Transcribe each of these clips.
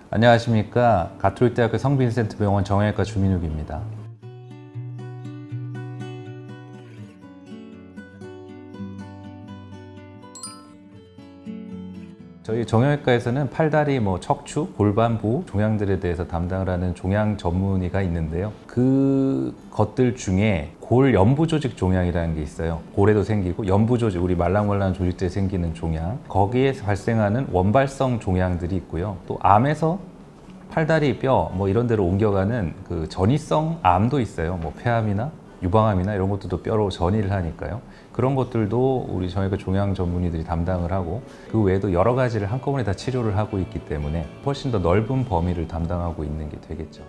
안녕하십니까. 가톨릭대학교 성빈센트 병원 정형외과 주민욱입니다. 저희 정형외과에서는 팔다리, 척추, 골반부 종양들에 대해서 담당을 하는 종양 전문의가 있는데요. 그 것들 중에 골 연부 조직 종양이라는 게 있어요. 골에도 생기고 연부 조직, 우리 말랑말랑한 조직들에 생기는 종양, 거기에서 발생하는 원발성 종양들이 있고요. 또 암에서 팔다리, 뼈 이런 데로 옮겨가는 그 전이성 암도 있어요. 폐암이나 유방암이나 이런 것들도 뼈로 전이를 하니까요. 그런 것들도 우리 정형외과 종양 전문의들이 담당을 하고, 그 외에도 여러 가지를 한꺼번에 다 치료를 하고 있기 때문에 훨씬 더 넓은 범위를 담당하고 있는 게 되겠죠.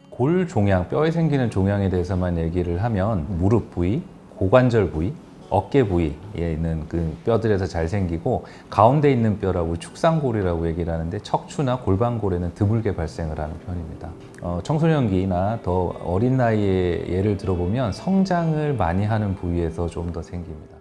골 종양, 뼈에 생기는 종양에 대해서만 얘기를 하면 무릎 부위, 고관절 부위, 어깨 부위에 있는 그 뼈들에서 잘 생기고, 가운데 있는 뼈라고 축상골이라고 얘기를 하는데 척추나 골반골에는 드물게 발생을 하는 편입니다. 청소년기나 더 어린 나이에 예를 들어보면 성장을 많이 하는 부위에서 좀 더 생깁니다.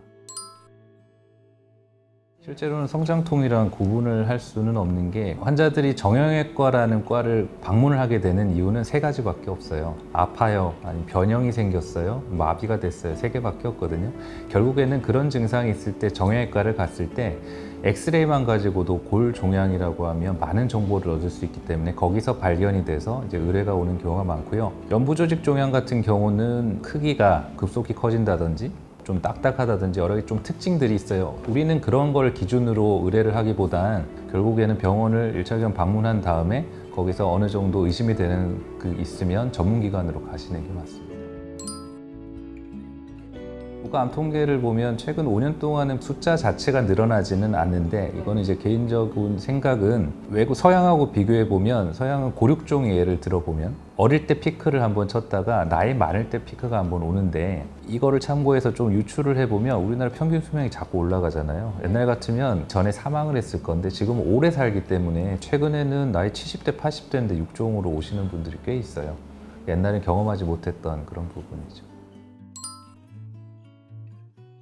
실제로는 성장통이랑 구분을 할 수는 없는 게, 환자들이 정형외과라는 과를 방문을 하게 되는 이유는 세 가지밖에 없어요. 아파요, 아니면 변형이 생겼어요, 마비가 됐어요. 세 개밖에 없거든요. 결국에는 그런 증상이 있을 때 정형외과를 갔을 때 엑스레이만 가지고도 골 종양이라고 하면 많은 정보를 얻을 수 있기 때문에 거기서 발견이 돼서 이제 의뢰가 오는 경우가 많고요. 연부조직 종양 같은 경우는 크기가 급속히 커진다든지 좀 딱딱하다든지 여러 개 좀 특징들이 있어요. 우리는 그런 걸 기준으로 의뢰를 하기보단 결국에는 병원을 1차견 방문한 다음에 거기서 어느 정도 의심이 되는 그 있으면 전문기관으로 가시는 게 맞습니다. 국가암 통계를 보면 최근 5년 동안은 숫자 자체가 늘어나지는 않는데, 이거는 이제 개인적인 생각은 외국 서양하고 비교해 보면, 서양은 고륙종의 예를 들어보면 어릴 때 피크를 한번 쳤다가 나이 많을 때 피크가 한번 오는데, 이거를 참고해서 좀 유추를 해보면 우리나라 평균 수명이 자꾸 올라가잖아요. 옛날 같으면 전에 사망을 했을 건데 지금 오래 살기 때문에 최근에는 나이 70대 80대인데 육종으로 오시는 분들이 꽤 있어요. 옛날엔 경험하지 못했던 그런 부분이죠.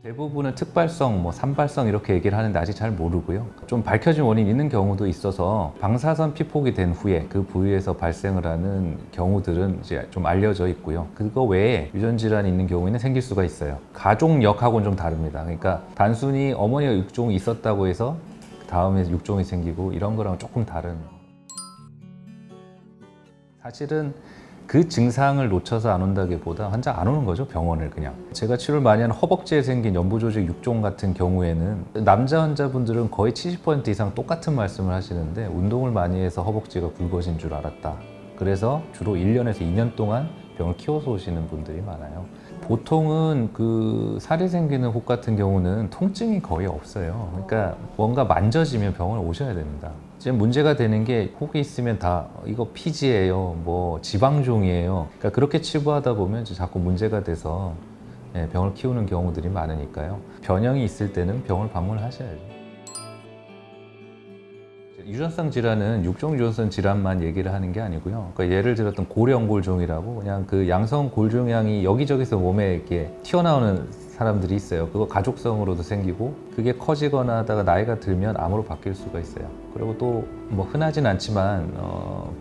대부분은 특발성, 산발성 이렇게 얘기를 하는데 아직 잘 모르고요. 좀 밝혀진 원인이 있는 경우도 있어서 방사선 피폭이 된 후에 그 부위에서 발생을 하는 경우들은 이제 좀 알려져 있고요. 그거 외에 유전 질환이 있는 경우에는 생길 수가 있어요. 가족력하고는 좀 다릅니다. 그러니까 단순히 어머니가 육종이 있었다고 해서 다음에 육종이 생기고 이런 거랑 조금 다른. 사실은 그 증상을 놓쳐서 안 온다기보다 환자 안 오는 거죠, 병원을 그냥. 제가 치료를 많이 하는 허벅지에 생긴 연부조직 육종 같은 경우에는 남자 환자분들은 거의 70% 이상 똑같은 말씀을 하시는데, 운동을 많이 해서 허벅지가 굵어진 줄 알았다. 그래서 주로 1년에서 2년 동안 병을 키워서 오시는 분들이 많아요. 보통은 그 살이 생기는 혹 같은 경우는 통증이 거의 없어요. 그러니까 뭔가 만져지면 병원에 오셔야 됩니다. 지금 문제가 되는 게, 혹이 있으면 다 이거 피지예요, 지방종이에요. 그러니까 그렇게 치부하다 보면 이제 자꾸 문제가 돼서 병을 키우는 경우들이 많으니까요. 변형이 있을 때는 병을 방문하셔야죠. 유전성 질환은 육종 유전성 질환만 얘기를 하는 게 아니고요. 그러니까 예를 들었던 고령골종이라고, 그냥 그 양성 골종양이 여기저기서 몸에 이렇게 튀어나오는 사람들이 있어요. 그거 가족성으로도 생기고, 그게 커지거나 하다가 나이가 들면 암으로 바뀔 수가 있어요. 그리고 또 흔하진 않지만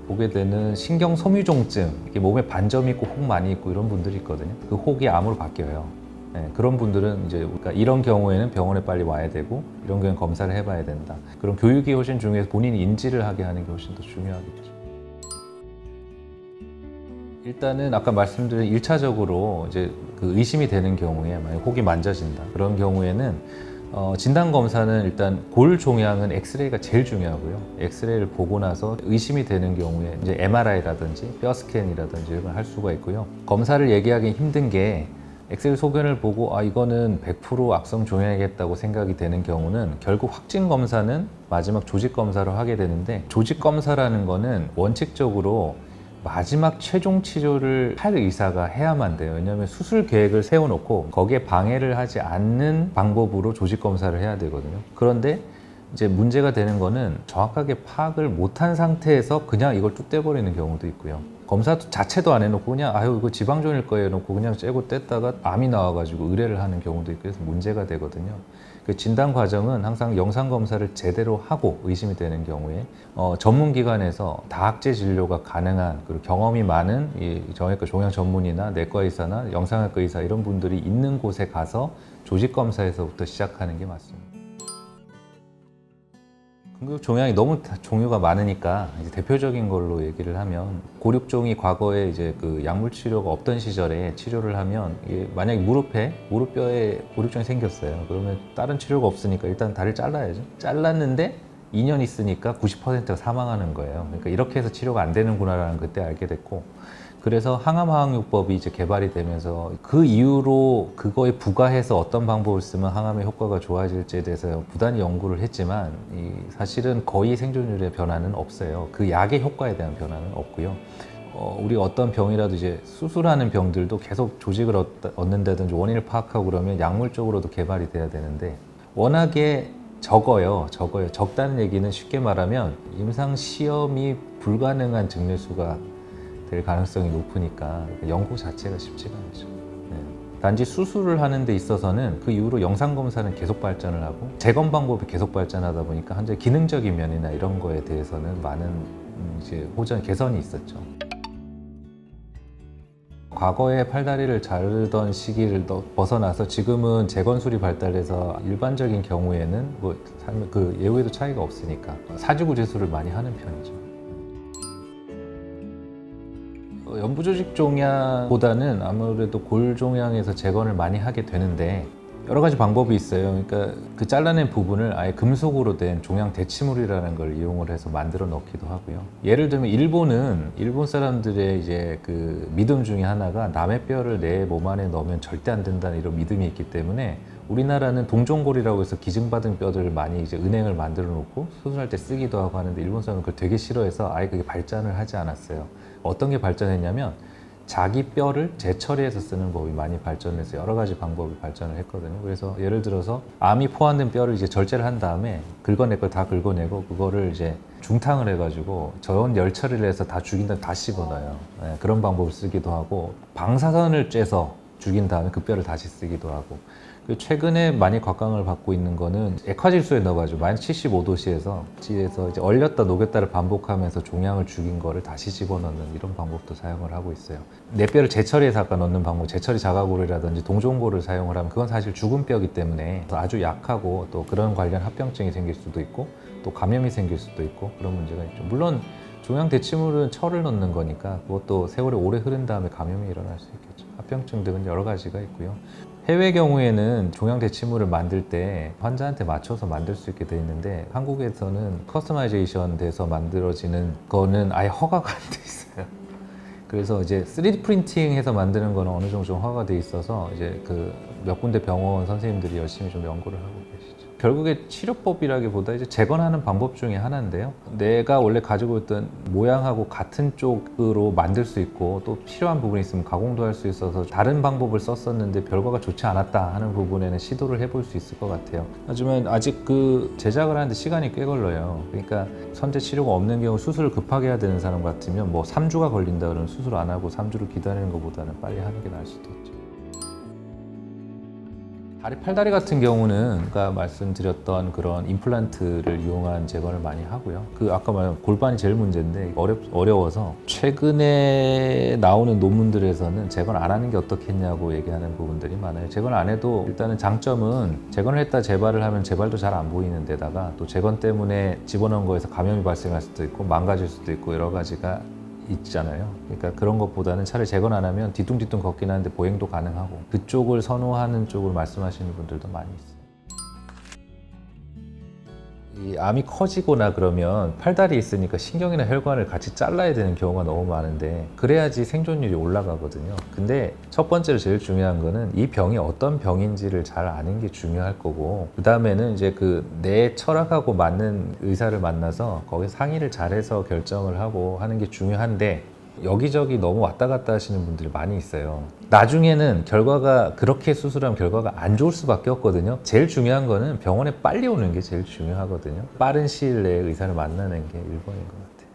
보게 되는 신경 섬유종증, 이게 몸에 반점이 있고 혹 많이 있고 이런 분들이 있거든요. 그 혹이 암으로 바뀌어요. 그런 분들은 이제 그러니까 이런 경우에는 병원에 빨리 와야 되고, 이런 경우에는 검사를 해봐야 된다. 그런 교육이 훨씬 중요해서 본인이 인지를 하게 하는 게 훨씬 더 중요하겠죠. 일단은 아까 말씀드린 1차적으로 이제 그 의심이 되는 경우에, 만약 혹이 만져진다 그런 경우에는 진단 검사는 일단 골 종양은 엑스레이가 제일 중요하고요. 엑스레이를 보고 나서 의심이 되는 경우에 이제 MRI라든지 뼈 스캔이라든지 이런 걸 할 수가 있고요. 검사를 얘기하기 힘든 게, 엑셀 소견을 보고 이거는 100% 악성 종양이겠다고 생각이 되는 경우는 결국 확진 검사는 마지막 조직 검사로 하게 되는데, 조직 검사라는 거는 원칙적으로 마지막 최종 치료를 할 의사가 해야만 돼요. 왜냐하면 수술 계획을 세워놓고 거기에 방해를 하지 않는 방법으로 조직 검사를 해야 되거든요. 그런데 이제 문제가 되는 거는 정확하게 파악을 못한 상태에서 그냥 이걸 뚝 떼버리는 경우도 있고요. 검사 자체도 안 해놓고 그냥 아유 이거 지방종일 거예요 해놓고 그냥 째고 뗐다가 암이 나와가지고 의뢰를 하는 경우도 있고 그래서 문제가 되거든요. 그 진단 과정은 항상 영상 검사를 제대로 하고 의심이 되는 경우에 전문기관에서 다학제 진료가 가능한 그리고 경험이 많은 이 정형외과 종양 전문의나 내과 의사나 영상외과 의사 이런 분들이 있는 곳에 가서 조직 검사에서부터 시작하는 게 맞습니다. 근육 종양이 너무 종류가 많으니까 이제 대표적인 걸로 얘기를 하면 고륙종이 과거에 이제 그 약물 치료가 없던 시절에 치료를 하면 이게 만약에 무릎뼈에 고륙종이 생겼어요. 그러면 다른 치료가 없으니까 일단 다리를 잘라야죠. 잘랐는데 2년 있으니까 90%가 사망하는 거예요. 그러니까 이렇게 해서 치료가 안 되는구나라는 그때 알게 됐고 그래서 항암화학요법이 이제 개발이 되면서 그 이후로 그거에 부가해서 어떤 방법을 쓰면 항암의 효과가 좋아질지에 대해서 부단히 연구를 했지만 사실은 거의 생존율의 변화는 없어요. 그 약의 효과에 대한 변화는 없고요. 우리 어떤 병이라도 이제 수술하는 병들도 계속 조직을 얻는다든지 원인을 파악하고 그러면 약물 쪽으로도 개발이 돼야 되는데 워낙에 적어요. 적다는 얘기는 쉽게 말하면 임상 시험이 불가능한 증례수가 될 가능성이 높으니까 연구 자체가 쉽지가 않죠. 네. 단지 수술을 하는 데 있어서는 그 이후로 영상 검사는 계속 발전을 하고 재검 방법이 계속 발전하다 보니까 현재 기능적인 면이나 이런 거에 대해서는 많은 이제 개선이 있었죠. 과거에 팔다리를 자르던 시기를 벗어나서 지금은 재건술이 발달해서 일반적인 경우에는 그 예후에도 차이가 없으니까 사지구 제술을 많이 하는 편이죠. 연부조직 종양보다는 아무래도 골 종양에서 재건을 많이 하게 되는데 여러 가지 방법이 있어요. 그러니까 그 잘라낸 부분을 아예 금속으로 된 종양 대치물이라는 걸 이용을 해서 만들어 넣기도 하고요. 예를 들면 일본 사람들의 이제 그 믿음 중에 하나가 남의 뼈를 내 몸 안에 넣으면 절대 안 된다는 이런 믿음이 있기 때문에 우리나라는 동종골이라고 해서 기증받은 뼈들을 많이 이제 은행을 만들어 놓고 수술할 때 쓰기도 하고 하는데 일본 사람은 그걸 되게 싫어해서 아예 그게 발전을 하지 않았어요. 어떤 게 발전했냐면 자기 뼈를 재처리해서 쓰는 법이 많이 발전해서 여러 가지 방법이 발전을 했거든요. 그래서 예를 들어서 암이 포함된 뼈를 이제 절제를 한 다음에 긁어낼 걸 다 긁어내고 그거를 이제 중탕을 해가지고 저온 열 처리를 해서 다 죽인 다음에 다시 집어넣어요. 네, 그런 방법을 쓰기도 하고 방사선을 쬐서 죽인 다음에 그 뼈를 다시 쓰기도 하고 최근에 많이 곽광을 받고 있는 거는 액화질소에 넣어가지고 마이너스 75도씨에서 이제 얼렸다 녹였다를 반복하면서 종양을 죽인 거를 다시 집어넣는 이런 방법도 사용을 하고 있어요. 내 뼈를 재처리해서 아까 넣는 방법, 재처리 자가골이라든지 동종골을 사용을 하면 그건 사실 죽은 뼈이기 때문에 아주 약하고 또 그런 관련 합병증이 생길 수도 있고 또 감염이 생길 수도 있고 그런 문제가 있죠. 물론 종양 대치물은 철을 넣는 거니까 그것도 세월이 오래 흐른 다음에 감염이 일어날 수 있겠죠. 합병증 등은 여러 가지가 있고요. 해외 경우에는 종양 대치물을 만들 때 환자한테 맞춰서 만들 수 있게 돼 있는데 한국에서는 커스터마이제이션 돼서 만들어지는 거는 아예 허가가 안 돼 있어요. 그래서 이제 3D 프린팅해서 만드는 거는 어느 정도 좀 허가가 돼 있어서 이제 그 몇 군데 병원 선생님들이 열심히 좀 연구를 하고 계시죠. 결국에 치료법이라기보다 이제 재건하는 방법 중에 하나인데요. 내가 원래 가지고 있던 모양하고 같은 쪽으로 만들 수 있고 또 필요한 부분이 있으면 가공도 할 수 있어서 다른 방법을 썼었는데 결과가 좋지 않았다 하는 부분에는 시도를 해볼 수 있을 것 같아요. 하지만 아직 그 제작을 하는데 시간이 꽤 걸려요. 그러니까 선제 치료가 없는 경우 수술을 급하게 해야 되는 사람 같으면 뭐 3주가 걸린다 그러면 수술 안 하고 3주를 기다리는 것보다는 빨리 하는 게 나을 수도 있죠. 팔다리 같은 경우는 아까 말씀드렸던 그런 임플란트를 이용한 재건을 많이 하고요. 아까 말한 골반이 제일 문제인데 어려워서 최근에 나오는 논문들에서는 재건 안 하는 게 어떻겠냐고 얘기하는 부분들이 많아요. 재건 안 해도 일단은 장점은 재건을 했다 재발을 하면 재발도 잘 안 보이는 데다가 또 재건 때문에 집어넣은 거에서 감염이 발생할 수도 있고 망가질 수도 있고 여러 가지가 있잖아요. 그러니까 그런 것보다는 차라리 재건 안 하면 뒤뚱뒤뚱 걷긴 하는데 보행도 가능하고 그쪽을 선호하는 쪽으로 말씀하시는 분들도 많이 있어요. 이 암이 커지거나 그러면 팔다리 있으니까 신경이나 혈관을 같이 잘라야 되는 경우가 너무 많은데 그래야지 생존율이 올라가거든요. 근데 첫 번째로 제일 중요한 거는 이 병이 어떤 병인지를 잘 아는 게 중요할 거고 그 다음에는 이제 내 철학하고 맞는 의사를 만나서 거기 상의를 잘해서 결정을 하고 하는 게 중요한데 여기저기 너무 왔다 갔다 하시는 분들이 많이 있어요. 나중에는 결과가 그렇게 수술하면 결과가 안 좋을 수밖에 없거든요. 제일 중요한 거는 병원에 빨리 오는 게 제일 중요하거든요. 빠른 시일 내에 의사를 만나는 게 1번인 것 같아요.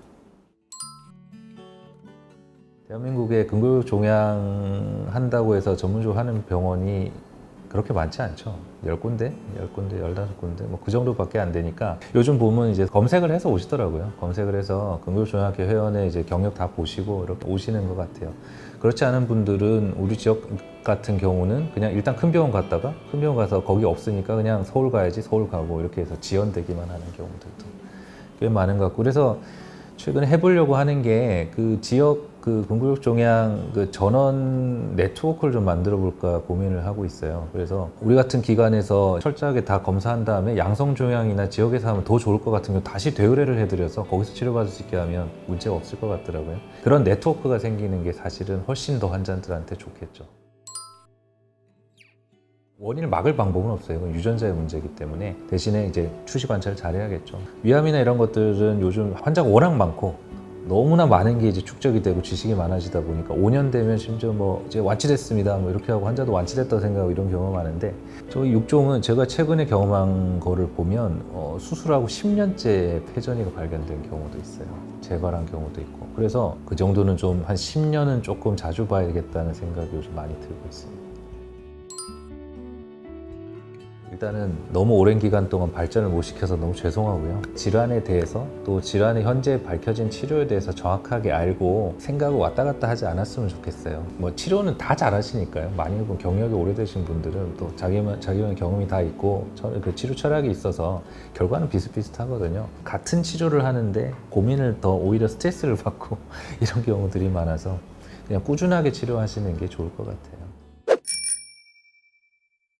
대한민국에 근골격 종양 한다고 해서 전문적으로 하는 병원이 그렇게 많지 않죠. 10군데, 10군데, 15군데, 뭐 그 정도밖에 안 되니까 요즘 보면 이제 검색을 해서 오시더라고요. 검색을 해서 근골격종양학회 회원의 이제 경력 다 보시고 이렇게 오시는 것 같아요. 그렇지 않은 분들은 우리 지역 같은 경우는 그냥 일단 큰 병원 갔다가 큰 병원 가서 거기 없으니까 그냥 서울 가야지 서울 가고 이렇게 해서 지연되기만 하는 경우들도 꽤 많은 것 같고 그래서 최근에 해보려고 하는 게 그 지역 그 근골격 종양 그 전원 네트워크를 좀 만들어 볼까 고민을 하고 있어요. 그래서 우리 같은 기관에서 철저하게 다 검사한 다음에 양성 종양이나 지역에서 하면 더 좋을 것 같은 경우 다시 되의뢰를 해드려서 거기서 치료받을 수 있게 하면 문제가 없을 것 같더라고요. 그런 네트워크가 생기는 게 사실은 훨씬 더 환자들한테 좋겠죠. 원인을 막을 방법은 없어요. 이건 유전자의 문제이기 때문에 대신에 이제 추시 관찰을 잘해야겠죠. 위암이나 이런 것들은 요즘 환자가 워낙 많고 너무나 많은 게 이제 축적이 되고 지식이 많아지다 보니까 5년 되면 심지어 뭐 이제 완치됐습니다 뭐 이렇게 하고 환자도 완치됐다고 생각하고 이런 경우가 많은데 저희 육종은 제가 최근에 경험한 거를 보면 수술하고 10년째 폐전이가 발견된 경우도 있어요. 재발한 경우도 있고 그래서 그 정도는 좀 한 10년은 조금 자주 봐야겠다는 생각이 요즘 많이 들고 있습니다. 일단은 너무 오랜 기간 동안 발전을 못 시켜서 너무 죄송하고요. 질환에 대해서 또 질환의 현재 밝혀진 치료에 대해서 정확하게 알고 생각을 왔다 갔다 하지 않았으면 좋겠어요. 뭐 치료는 다 잘하시니까요. 많이 경력이 오래되신 분들은 또 자기만의 경험이 다 있고 그 치료 철학이 있어서 결과는 비슷비슷하거든요. 같은 치료를 하는데 고민을 더 오히려 스트레스를 받고 이런 경우들이 많아서 그냥 꾸준하게 치료하시는 게 좋을 것 같아요.